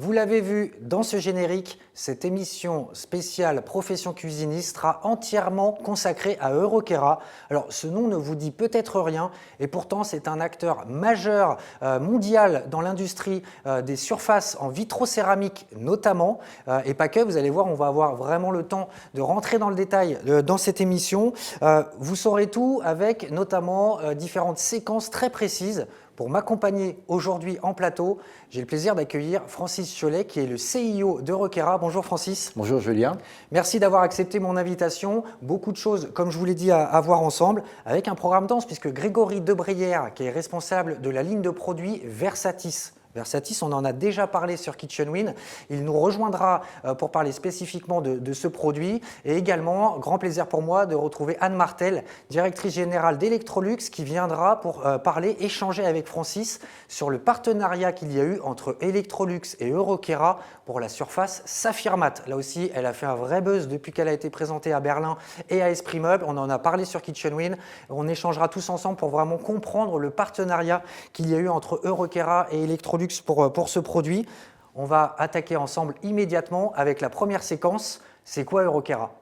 Vous l'avez vu dans ce générique, cette émission spéciale Profession cuisiniste sera entièrement consacrée à Oroquera. Alors ce nom ne vous dit peut-être rien et pourtant c'est un acteur majeur mondial dans l'industrie des surfaces en vitrocéramique notamment. Et pas que, vous allez voir, on va avoir vraiment le temps de rentrer dans le détail dans cette émission. Vous saurez tout avec notamment différentes séquences très précises. Pour m'accompagner aujourd'hui en plateau, j'ai le plaisir d'accueillir Francis Cholet, qui est le CIO d'Oroquera. Bonjour Francis. Bonjour Julien. Merci d'avoir accepté mon invitation. Beaucoup de choses, comme je vous l'ai dit, à voir ensemble, avec un programme dense, puisque Grégory Debrière, qui est responsable de la ligne de produits Versatis. Versatis, on en a déjà parlé sur KitchenWin. Il nous rejoindra pour parler spécifiquement de ce produit. Et également, grand plaisir pour moi de retrouver Anne Martel, directrice générale d'Electrolux, qui viendra pour parler, échanger avec Francis sur le partenariat qu'il y a eu entre Electrolux et Oroquera pour la surface Saphirmat. Là aussi, elle a fait un vrai buzz depuis qu'elle a été présentée à Berlin et à Esprit Meuble. On en a parlé sur KitchenWin. On échangera tous ensemble pour vraiment comprendre le partenariat qu'il y a eu entre Oroquera et Electrolux pour ce produit. On va attaquer ensemble immédiatement avec la première séquence. C'est quoi Oroquera ?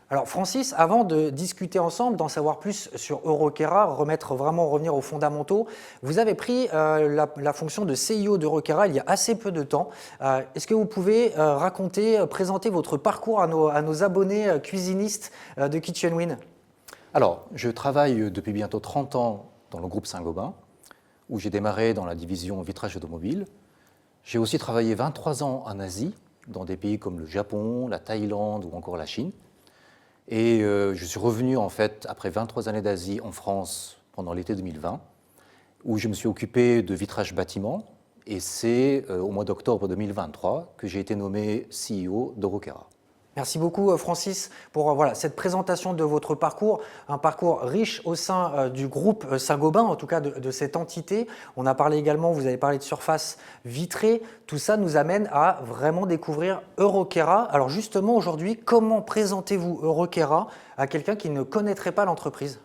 Alors Francis, avant de discuter ensemble, d'en savoir plus sur Oroquera, revenir aux fondamentaux, vous avez pris la fonction de CIO d'Oroquera il y a assez peu de temps. Est-ce que vous pouvez présenter votre parcours à nos abonnés cuisinistes de KitchenWin ? Alors, je travaille depuis bientôt 30 ans dans le groupe Saint-Gobain, où j'ai démarré dans la division vitrage automobile. J'ai aussi travaillé 23 ans en Asie, dans des pays comme le Japon, la Thaïlande ou encore la Chine. Et je suis revenu en fait après 23 années d'Asie en France pendant l'été 2020, où je me suis occupé de vitrage bâtiment. Et c'est au mois d'octobre 2023 que j'ai été nommé CEO d'Oroquera. Merci beaucoup Francis pour cette présentation de votre parcours, un parcours riche au sein du groupe Saint-Gobain, en tout cas de cette entité. On a parlé également, vous avez parlé de surface vitrée, tout ça nous amène à vraiment découvrir Oroquera. Alors justement aujourd'hui, comment présentez-vous Oroquera à quelqu'un qui ne connaîtrait pas l'entreprise ?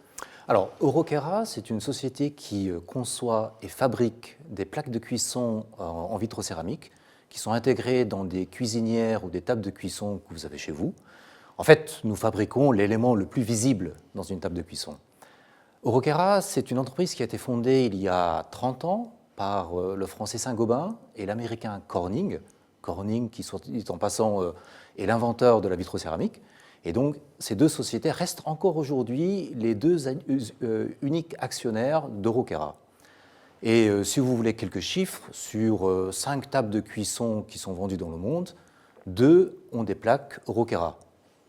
Alors, Oroquera, c'est une société qui conçoit et fabrique des plaques de cuisson en vitrocéramique qui sont intégrées dans des cuisinières ou des tables de cuisson que vous avez chez vous. En fait, nous fabriquons l'élément le plus visible dans une table de cuisson. Oroquera, c'est une entreprise qui a été fondée il y a 30 ans par le français Saint-Gobain et l'américain Corning. Corning, qui soit dit en passant, est l'inventeur de la vitrocéramique. Et donc, ces deux sociétés restent encore aujourd'hui les deux uniques actionnaires d'Oroquera. Et si vous voulez quelques chiffres, sur 5 tables de cuisson qui sont vendues dans le monde, 2 ont des plaques Oroquera.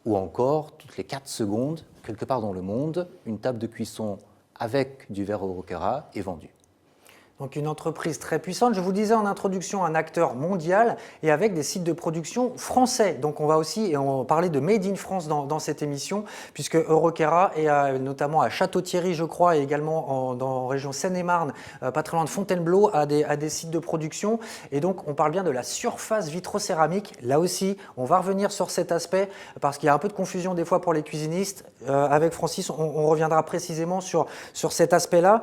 Ou encore, toutes les 4 secondes, quelque part dans le monde, une table de cuisson avec du verre Oroquera est vendue. Donc une entreprise très puissante. Je vous disais en introduction, un acteur mondial et avec des sites de production français. Donc on va aussi parler de Made in France dans cette émission, puisque Oroquera est notamment à Château-Thierry, je crois, et également dans la région Seine-et-Marne, pas très loin de Fontainebleau, à des sites de production. Et donc on parle bien de la surface vitrocéramique. Là aussi, on va revenir sur cet aspect, parce qu'il y a un peu de confusion des fois pour les cuisinistes. Avec Francis, on reviendra précisément sur cet aspect-là.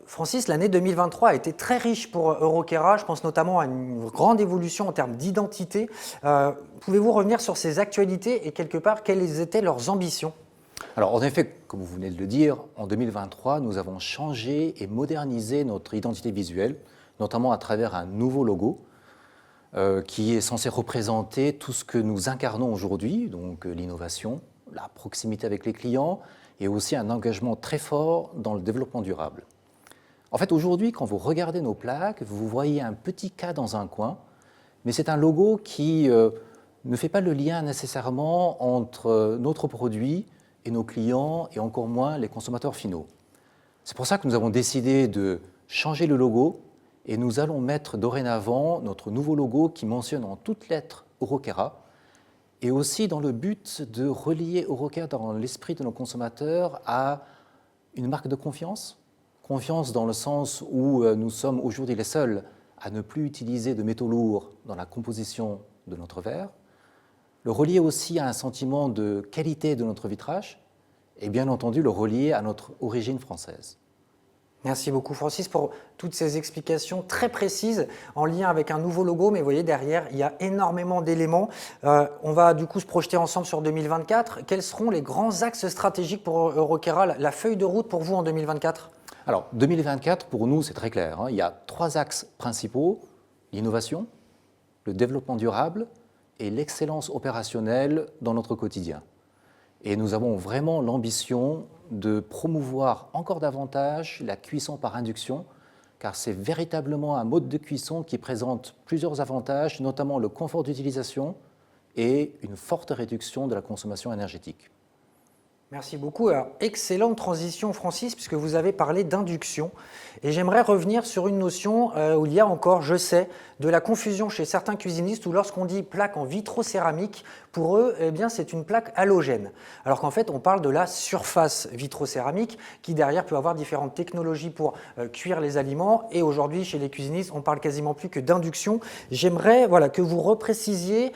Francis, l'année 2023 a été très riche pour Oroquera. Je pense notamment à une grande évolution en termes d'identité. Pouvez-vous revenir sur ces actualités et quelque part, quelles étaient leurs ambitions ? Alors, en effet, comme vous venez de le dire, en 2023, nous avons changé et modernisé notre identité visuelle, notamment à travers un nouveau logo qui est censé représenter tout ce que nous incarnons aujourd'hui, donc l'innovation, la proximité avec les clients et aussi un engagement très fort dans le développement durable. En fait, aujourd'hui, quand vous regardez nos plaques, vous voyez un petit K dans un coin, mais c'est un logo qui ne fait pas le lien nécessairement entre notre produit et nos clients, et encore moins les consommateurs finaux. C'est pour ça que nous avons décidé de changer le logo, et nous allons mettre dorénavant notre nouveau logo qui mentionne en toutes lettres Oroquera, et aussi dans le but de relier Oroquera dans l'esprit de nos consommateurs à une marque de confiance. Confiance dans le sens où nous sommes aujourd'hui les seuls à ne plus utiliser de métaux lourds dans la composition de notre verre. Le relier aussi à un sentiment de qualité de notre vitrage et bien entendu le relier à notre origine française. Merci beaucoup Francis pour toutes ces explications très précises en lien avec un nouveau logo, mais vous voyez derrière il y a énormément d'éléments. On va du coup se projeter ensemble sur 2024. Quels seront les grands axes stratégiques pour Eurocaera, la feuille de route pour vous en 2024? Alors 2024 pour nous c'est très clair, hein. Il y a 3 axes principaux, l'innovation, le développement durable et l'excellence opérationnelle dans notre quotidien. Et nous avons vraiment l'ambition de promouvoir encore davantage la cuisson par induction, car c'est véritablement un mode de cuisson qui présente plusieurs avantages, notamment le confort d'utilisation et une forte réduction de la consommation énergétique. Merci beaucoup. Alors, excellente transition, Francis, puisque vous avez parlé d'induction. Et j'aimerais revenir sur une notion où il y a encore, je sais, de la confusion chez certains cuisinistes où lorsqu'on dit plaque en vitrocéramique, pour eux, eh bien, c'est une plaque halogène. Alors qu'en fait, on parle de la surface vitrocéramique qui, derrière, peut avoir différentes technologies pour cuire les aliments. Et aujourd'hui, chez les cuisinistes, on parle quasiment plus que d'induction. J'aimerais que vous reprécisiez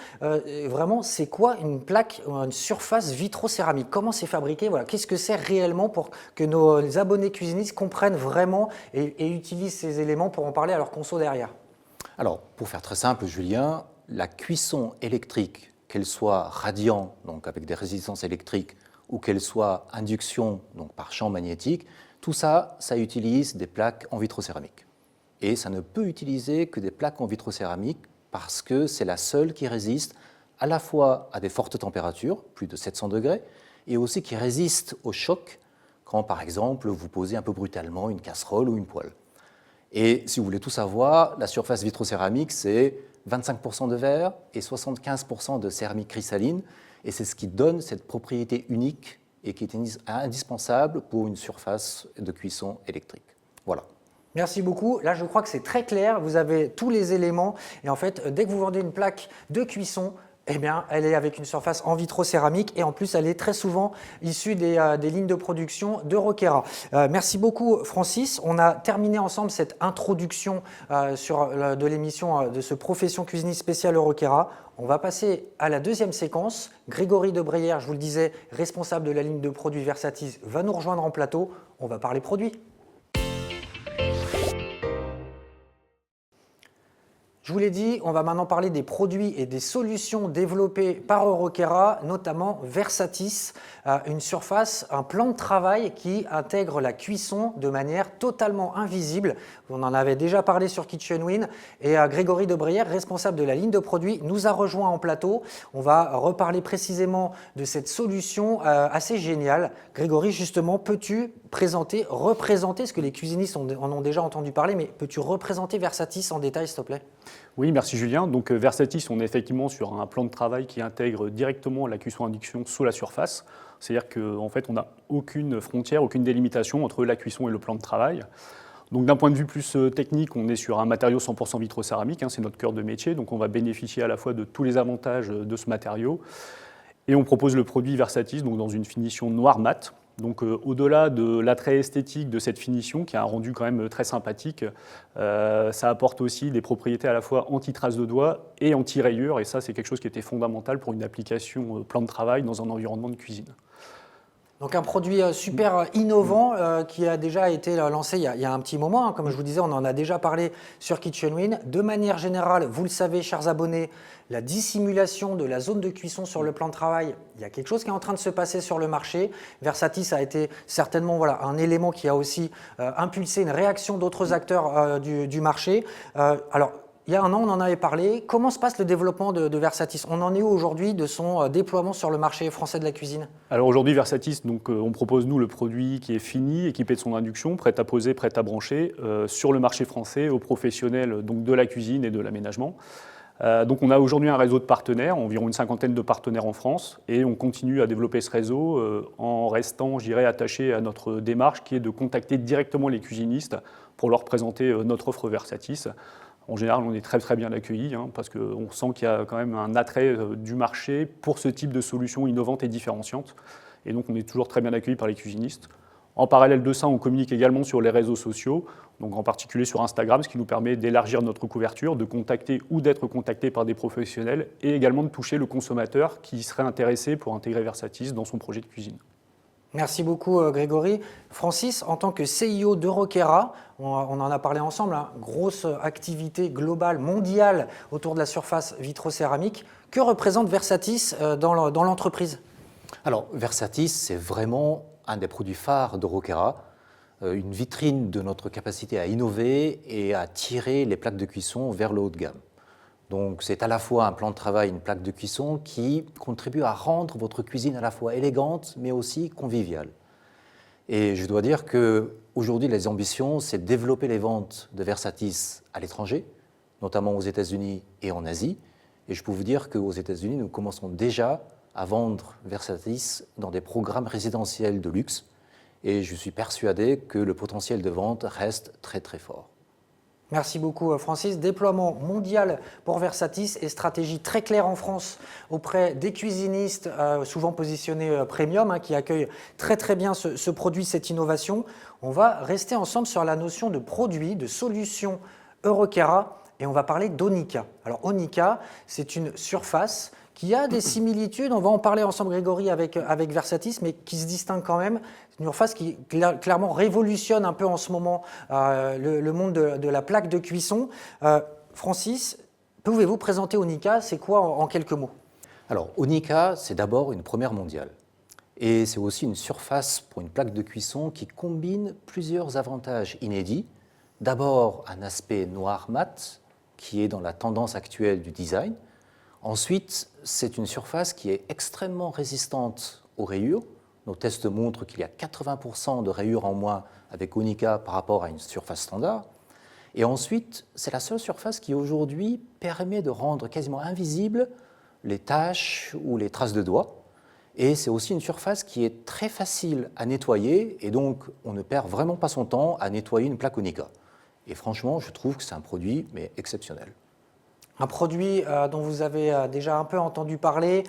vraiment, c'est quoi une plaque, une surface vitrocéramique? Comment c'est fabriqué? Qu'est-ce que c'est réellement pour que nos abonnés cuisinistes comprennent vraiment et utilisent ces éléments pour en parler à leur conso derrière? Alors, pour faire très simple, Julien, la cuisson électrique, qu'elle soit radiant, donc avec des résistances électriques, ou qu'elle soit induction, donc par champ magnétique, tout ça, ça utilise des plaques en vitrocéramique. Et ça ne peut utiliser que des plaques en vitrocéramique parce que c'est la seule qui résiste à la fois à des fortes températures, plus de 700 degrés, et aussi qui résiste au choc quand, par exemple, vous posez un peu brutalement une casserole ou une poêle. Et si vous voulez tout savoir, la surface vitrocéramique, c'est 25% de verre et 75% de céramique cristalline. Et c'est ce qui donne cette propriété unique et qui est indispensable pour une surface de cuisson électrique. Voilà. Merci beaucoup. Là, je crois que c'est très clair. Vous avez tous les éléments. Et en fait, dès que vous vendez une plaque de cuisson, eh bien, elle est avec une surface en vitrocéramique et en plus, elle est très souvent issue des lignes de production d'Eurocaera. Merci beaucoup, Francis. On a terminé ensemble cette introduction de l'émission de ce Profession Cuisiniste spécial Eurocaera. On va passer à la deuxième séquence. Grégory Debrayère, je vous le disais, responsable de la ligne de produits Versatis, va nous rejoindre en plateau. On va parler produits. Je vous l'ai dit, on va maintenant parler des produits et des solutions développées par Eurocaera, notamment Versatis, une surface, un plan de travail qui intègre la cuisson de manière totalement invisible. On en avait déjà parlé sur KitchenWin et Grégory Debrayère, responsable de la ligne de produits, nous a rejoint en plateau. On va reparler précisément de cette solution assez géniale. Grégory, justement, peux-tu représenter, ce que les cuisinistes en ont déjà entendu parler, mais peux-tu représenter Versatis en détail, s'il te plaît? Oui, merci Julien. Donc Versatis, on est effectivement sur un plan de travail qui intègre directement la cuisson induction sous la surface. C'est-à-dire qu'en fait, on n'a aucune frontière, aucune délimitation entre la cuisson et le plan de travail. Donc d'un point de vue plus technique, on est sur un matériau 100% vitrocéramique, c'est notre cœur de métier, donc on va bénéficier à la fois de tous les avantages de ce matériau. Et on propose le produit Versatis donc dans une finition noir mat. Donc au-delà de l'attrait esthétique de cette finition, qui a un rendu quand même très sympathique, ça apporte aussi des propriétés à la fois anti-traces de doigts et anti-rayures, et ça c'est quelque chose qui était fondamental pour une application plan de travail dans un environnement de cuisine. Donc un produit super innovant qui a déjà été lancé il y a un petit moment. Comme je vous disais, on en a déjà parlé sur KitchenWin. De manière générale, vous le savez, chers abonnés, la dissimulation de la zone de cuisson sur le plan de travail, il y a quelque chose qui est en train de se passer sur le marché. Versatis a été certainement un élément qui a aussi impulsé une réaction d'autres acteurs du marché. Alors, il y a un an, on en avait parlé. Comment se passe le développement de Versatis? On en est où aujourd'hui de son déploiement sur le marché français de la cuisine? Alors aujourd'hui, Versatis, donc, on propose nous le produit qui est fini, équipé de son induction, prêt à poser, prêt à brancher, sur le marché français aux professionnels donc, de la cuisine et de l'aménagement. Donc on a aujourd'hui un réseau de partenaires, environ une cinquantaine de partenaires en France, et on continue à développer ce réseau en restant, je dirais, attaché à notre démarche qui est de contacter directement les cuisinistes pour leur présenter notre offre Versatis. En général, on est très très bien accueillis parce qu'on sent qu'il y a quand même un attrait du marché pour ce type de solutions innovantes et différenciantes. Et donc, on est toujours très bien accueillis par les cuisinistes. En parallèle de ça, on communique également sur les réseaux sociaux, donc en particulier sur Instagram, ce qui nous permet d'élargir notre couverture, de contacter ou d'être contacté par des professionnels et également de toucher le consommateur qui serait intéressé pour intégrer Versatis dans son projet de cuisine. Merci beaucoup Grégory. Francis, en tant que CIO d'Euroquera, on en a parlé ensemble, hein, grosse activité globale, mondiale autour de la surface vitrocéramique. Que représente Versatis dans l'entreprise? Alors, Versatis, c'est vraiment un des produits phares d'Euroquera, une vitrine de notre capacité à innover et à tirer les plaques de cuisson vers le haut de gamme. Donc, c'est à la fois un plan de travail, une plaque de cuisson qui contribue à rendre votre cuisine à la fois élégante, mais aussi conviviale. Et je dois dire qu'aujourd'hui, les ambitions, c'est de développer les ventes de Versatis à l'étranger, notamment aux États-Unis et en Asie. Et je peux vous dire qu'aux États-Unis, nous commençons déjà à vendre Versatis dans des programmes résidentiels de luxe. Et je suis persuadé que le potentiel de vente reste très très fort. Merci beaucoup Francis. Déploiement mondial pour Versatis et stratégie très claire en France auprès des cuisinistes, souvent positionnés premium, hein, qui accueillent très très bien ce produit, cette innovation. On va rester ensemble sur la notion de produit, de solution Euroquera et on va parler d'Onica. Alors Onica, c'est une surface qui a des similitudes, on va en parler ensemble Grégory avec Versatis, mais qui se distingue quand même. C'est une surface qui clairement révolutionne un peu en ce moment le monde de la plaque de cuisson. Francis, pouvez-vous présenter Onica? C'est quoi en quelques mots? Alors Onica, c'est d'abord une première mondiale. Et c'est aussi une surface pour une plaque de cuisson qui combine plusieurs avantages inédits. D'abord, un aspect noir mat, qui est dans la tendance actuelle du design. Ensuite, c'est une surface qui est extrêmement résistante aux rayures. Nos tests montrent qu'il y a 80% de rayures en moins avec Onica par rapport à une surface standard. Et ensuite, c'est la seule surface qui aujourd'hui permet de rendre quasiment invisibles les taches ou les traces de doigts. Et c'est aussi une surface qui est très facile à nettoyer et donc on ne perd vraiment pas son temps à nettoyer une plaque Onica. Et franchement, je trouve que c'est un produit exceptionnel. Un produit dont vous avez déjà un peu entendu parler,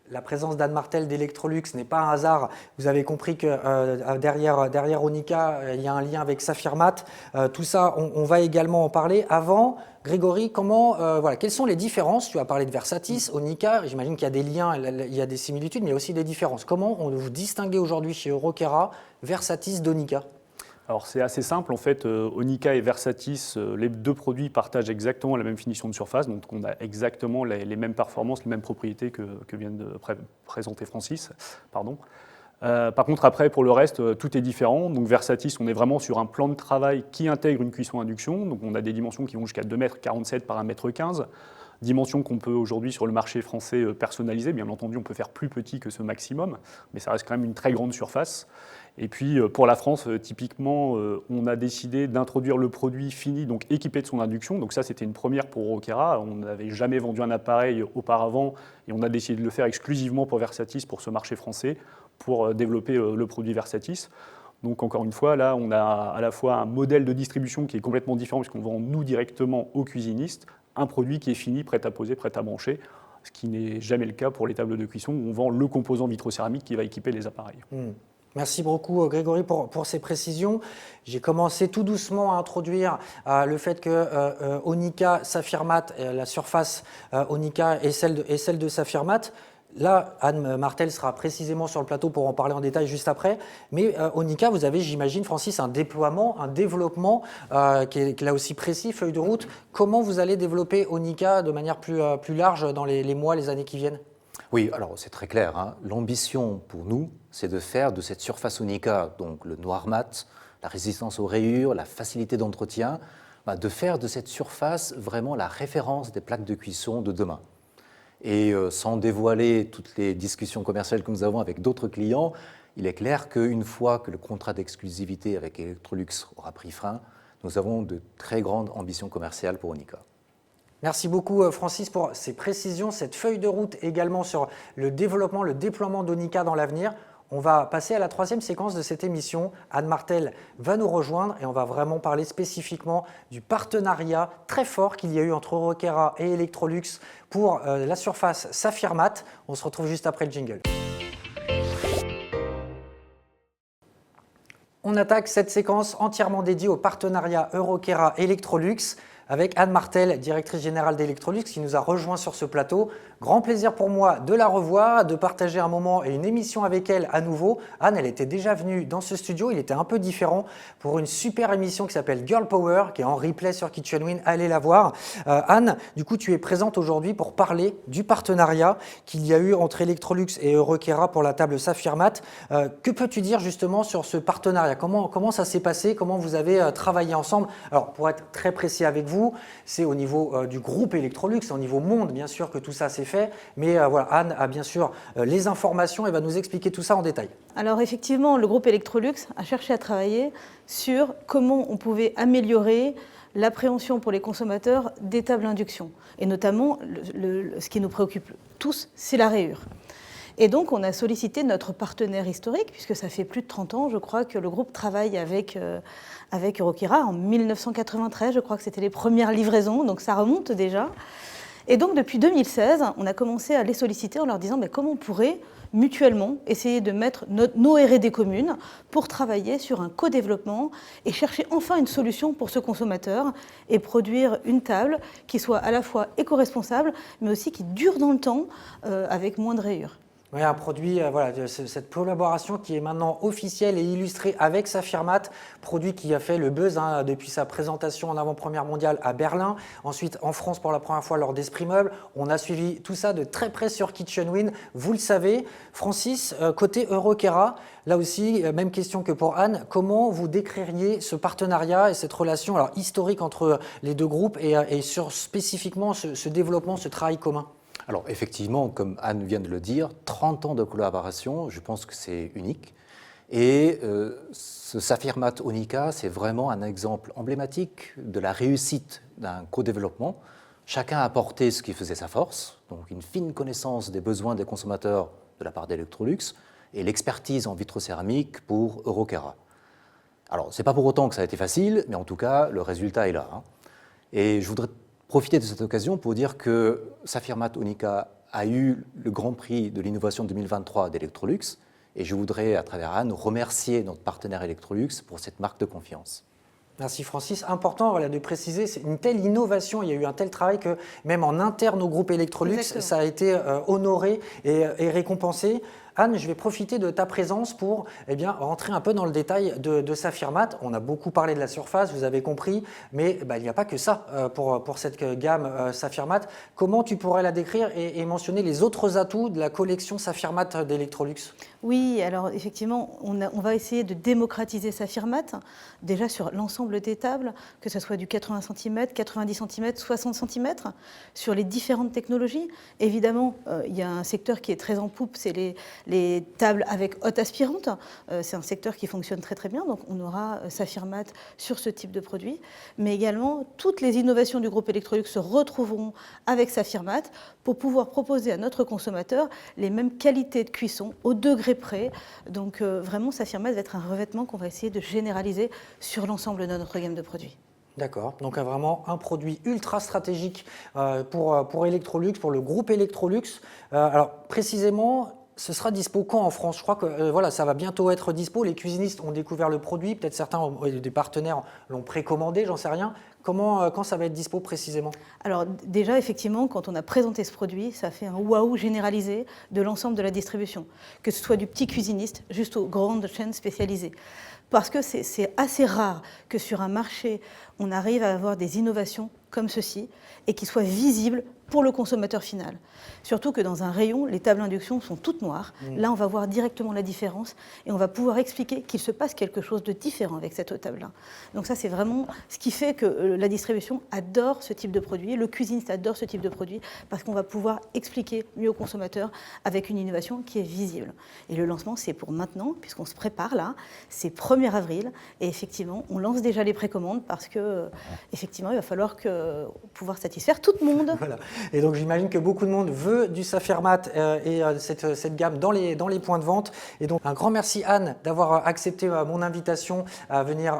la présence d'Anne Martel d'Electrolux n'est pas un hasard. Vous avez compris que derrière Onica, il y a un lien avec Saphirmat. Tout ça, on va également en parler. Avant, Grégory, quelles sont les différences? Tu as parlé de Versatis, Onica, j'imagine qu'il y a des liens, il y a des similitudes, mais aussi des différences. Comment vous distinguez aujourd'hui chez Euroquera Versatis d'Onica? Alors c'est assez simple, en fait, Onica et Versatis, les deux produits partagent exactement la même finition de surface, donc on a exactement les mêmes performances, les mêmes propriétés que vient de présenter Francis. Pardon. Par contre, après, pour le reste, tout est différent. Donc Versatis, on est vraiment sur un plan de travail qui intègre une cuisson induction, donc on a des dimensions qui vont jusqu'à 2,47 m par 1,15 m, dimension qu'on peut aujourd'hui sur le marché français personnaliser. Bien entendu, on peut faire plus petit que ce maximum, mais ça reste quand même une très grande surface. Et puis pour la France, typiquement, on a décidé d'introduire le produit fini, donc équipé de son induction. Donc ça, c'était une première pour Euroquera. On n'avait jamais vendu un appareil auparavant et on a décidé de le faire exclusivement pour Versatis, pour ce marché français, pour développer le produit Versatis. Donc encore une fois, là, on a à la fois un modèle de distribution qui est complètement différent puisqu'on vend nous directement aux cuisinistes, un produit qui est fini, prêt à poser, prêt à brancher, ce qui n'est jamais le cas pour les tables de cuisson où on vend le composant vitrocéramique qui va équiper les appareils. Merci beaucoup Grégory pour ces précisions. J'ai commencé tout doucement à introduire le fait que Onica, Saphirmat, la surface Onica est celle de Saphirmat. Là, Anne Martel sera précisément sur le plateau pour en parler en détail juste après. Mais Onica, vous avez, j'imagine, Francis, un déploiement, un développement qui est là aussi précis, feuille de route. Comment vous allez développer Onica de manière plus large dans les mois, les années qui viennent? Oui, alors c'est très clair, hein. L'ambition pour nous, c'est de faire de cette surface Onica, donc le noir mat, la résistance aux rayures, la facilité d'entretien, de faire de cette surface vraiment la référence des plaques de cuisson de demain. Et sans dévoiler toutes les discussions commerciales que nous avons avec d'autres clients, il est clair qu'une fois que le contrat d'exclusivité avec Electrolux aura pris fin, nous avons de très grandes ambitions commerciales pour Onica. Merci beaucoup Francis pour ces précisions, cette feuille de route également sur le développement, le déploiement d'Onica dans l'avenir. On va passer à la troisième séquence de cette émission. Anne Martel va nous rejoindre et on va vraiment parler spécifiquement du partenariat très fort qu'il y a eu entre Euroquera et Electrolux pour la surface Saphirmat. On se retrouve juste après le jingle. On attaque cette séquence entièrement dédiée au partenariat Euroquera-Electrolux. avec Anne Martel, directrice générale d'Electrolux, qui nous a rejoint sur ce plateau. Grand plaisir pour moi de la revoir, de partager un moment et une émission avec elle à nouveau. Anne, elle était déjà venue dans ce studio, il était un peu différent pour une super émission qui s'appelle Girl Power, qui est en replay sur Kitchen Win, allez la voir. Anne, du coup, tu es présente aujourd'hui pour parler du partenariat qu'il y a eu entre Electrolux et Eurequera pour la table Saphirmat. Que peux-tu dire justement sur ce partenariat? Comment ça s'est passé? Comment vous avez travaillé ensemble? Alors, pour être très précis avec vous, c'est au niveau du groupe Electrolux, au niveau monde, bien sûr, que tout ça s'est fait. Mais voilà, Anne a bien sûr les informations et va nous expliquer tout ça en détail. Alors effectivement, le groupe Electrolux a cherché à travailler sur comment on pouvait améliorer l'appréhension pour les consommateurs des tables d'induction. Et notamment, ce qui nous préoccupe tous, c'est la rayure. Et donc, on a sollicité notre partenaire historique, puisque ça fait plus de 30 ans, je crois, que le groupe travaille avec Eurequera. En 1993, je crois que c'était les premières livraisons, donc ça remonte déjà. Et donc, depuis 2016, on a commencé à les solliciter en leur disant comment on pourrait mutuellement essayer de mettre nos R&D communes pour travailler sur un co-développement et chercher enfin une solution pour ce consommateur et produire une table qui soit à la fois éco-responsable, mais aussi qui dure dans le temps avec moins de rayures. Oui, un produit, voilà, cette collaboration qui est maintenant officielle et illustrée avec Saphirmat, produit qui a fait le buzz depuis sa présentation en avant-première mondiale à Berlin, ensuite en France pour la première fois lors d'Esprit Meuble. On a suivi tout ça de très près sur Kitchen Win, vous le savez. Francis, côté Eurequera, là aussi, même question que pour Anne, comment vous décririez ce partenariat et cette relation alors, historique entre les deux groupes et sur spécifiquement ce développement, ce travail commun? Alors effectivement, comme Anne vient de le dire, 30 ans de collaboration, je pense que c'est unique. Et ce Saphirmat Onica, c'est vraiment un exemple emblématique de la réussite d'un co-développement. Chacun a apporté ce qui faisait sa force, donc une fine connaissance des besoins des consommateurs de la part d'Electrolux et l'expertise en vitrocéramique pour Eurequera. Alors, ce n'est pas pour autant que ça a été facile, mais en tout cas, le résultat est là. Et je voudrais profiter de cette occasion pour dire que Saphirmat Onica a eu le Grand Prix de l'innovation 2023 d'Electrolux et je voudrais, à travers Anne, remercier notre partenaire Electrolux pour cette marque de confiance. Merci Francis. Important voilà, de préciser, c'est une telle innovation, il y a eu un tel travail que même en interne au groupe Electrolux, exactement, ça a été honoré et récompensé. Anne, je vais profiter de ta présence pour rentrer un peu dans le détail de Saphirmat. On a beaucoup parlé de la surface, vous avez compris, mais il n'y a pas que ça pour cette gamme Saphirmat. Comment tu pourrais la décrire et mentionner les autres atouts de la collection Saphirmat d'Electrolux? Oui, alors effectivement, on va essayer de démocratiser Saphirmat, déjà sur l'ensemble des tables, que ce soit du 80 cm, 90 cm, 60 cm, sur les différentes technologies. Évidemment, il y a un secteur qui est très en poupe, c'est les tables avec hotte aspirante. C'est un secteur qui fonctionne très très bien, donc on aura Saphirmat sur ce type de produit. Mais également, toutes les innovations du groupe Electrolux se retrouveront avec Saphirmat pour pouvoir proposer à notre consommateur les mêmes qualités de cuisson au degré près. Donc vraiment, Saphirmat va être un revêtement qu'on va essayer de généraliser sur l'ensemble de notre gamme de produits. D'accord, donc vraiment un produit ultra stratégique pour Electrolux, pour le groupe Electrolux. Alors précisément, ce sera dispo quand en France? Je crois que voilà, ça va bientôt être dispo. Les cuisinistes ont découvert le produit, peut-être certains des partenaires l'ont précommandé, j'en sais rien. Quand ça va être dispo précisément? Alors déjà, effectivement, quand on a présenté ce produit, ça fait un waouh généralisé de l'ensemble de la distribution, que ce soit du petit cuisiniste jusqu'aux grandes chaînes spécialisées. Parce que c'est assez rare que sur un marché, on arrive à avoir des innovations comme ceci et qui soient visibles pour le consommateur final. Surtout que dans un rayon, les tables d'induction sont toutes noires. Là, on va voir directement la différence et on va pouvoir expliquer qu'il se passe quelque chose de différent avec cette table-là. Donc ça, c'est vraiment ce qui fait que la distribution adore ce type de produit, le cuisiniste adore ce type de produit, parce qu'on va pouvoir expliquer mieux au consommateur avec une innovation qui est visible. Et le lancement, c'est pour maintenant, puisqu'on se prépare là, c'est 1er avril, et effectivement, on lance déjà les précommandes parce que, effectivement, il va falloir pouvoir satisfaire tout le monde. Voilà. Et donc j'imagine que beaucoup de monde veut du Saphirmat et cette gamme dans les points de vente. Et donc un grand merci Anne d'avoir accepté mon invitation à venir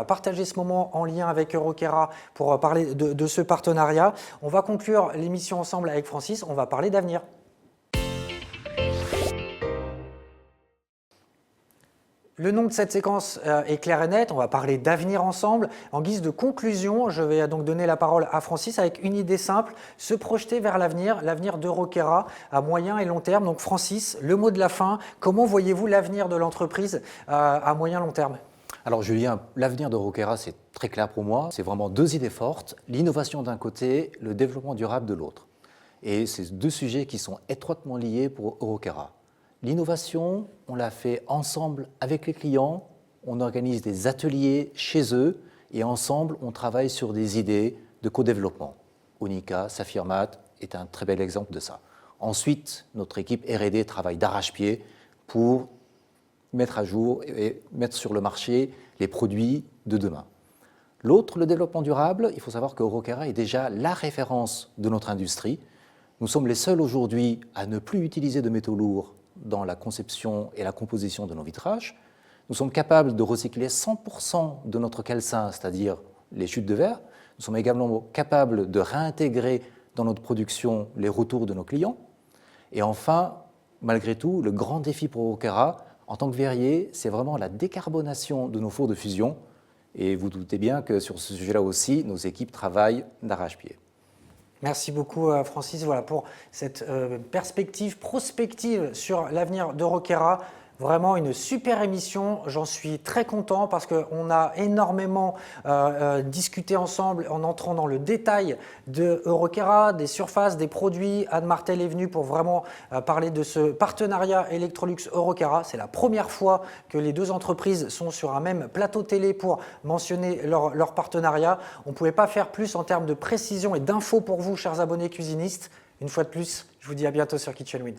partager ce moment en lien avec Eurequera pour parler de ce partenariat. On va conclure l'émission ensemble avec Francis, on va parler d'avenir. Le nom de cette séquence est clair et net, on va parler d'avenir ensemble. En guise de conclusion, je vais donc donner la parole à Francis avec une idée simple, se projeter vers l'avenir d'Euroquera à moyen et long terme. Donc Francis, le mot de la fin, comment voyez-vous l'avenir de l'entreprise à moyen et long terme? Alors Julien, l'avenir d'Euroquera, c'est très clair pour moi. C'est vraiment deux idées fortes, l'innovation d'un côté, le développement durable de l'autre. Et c'est deux sujets qui sont étroitement liés pour Euroquera. L'innovation, on l'a fait ensemble avec les clients, on organise des ateliers chez eux et ensemble, on travaille sur des idées de co-développement. Onica, Saphirmat est un très bel exemple de ça. Ensuite, notre équipe R&D travaille d'arrache-pied pour mettre à jour et mettre sur le marché les produits de demain. L'autre, le développement durable, il faut savoir que Euroquera est déjà la référence de notre industrie. Nous sommes les seuls aujourd'hui à ne plus utiliser de métaux lourds dans la conception et la composition de nos vitrages. Nous sommes capables de recycler 100% de notre calcin, c'est-à-dire les chutes de verre. Nous sommes également capables de réintégrer dans notre production les retours de nos clients. Et enfin, malgré tout, le grand défi pour Euroquera, en tant que verrier, c'est vraiment la décarbonation de nos fours de fusion. Et vous doutez bien que sur ce sujet-là aussi, nos équipes travaillent d'arrache-pied. Merci beaucoup Francis pour cette perspective prospective sur l'avenir d'Euroquera. Vraiment une super émission, j'en suis très content parce qu'on a énormément discuté ensemble en entrant dans le détail de Euroquera, des surfaces, des produits. Anne Martel est venue pour vraiment parler de ce partenariat Electrolux-Euroquera. C'est la première fois que les deux entreprises sont sur un même plateau télé pour mentionner leur partenariat. On ne pouvait pas faire plus en termes de précision et d'infos pour vous, chers abonnés cuisinistes. Une fois de plus, je vous dis à bientôt sur KitchenWin.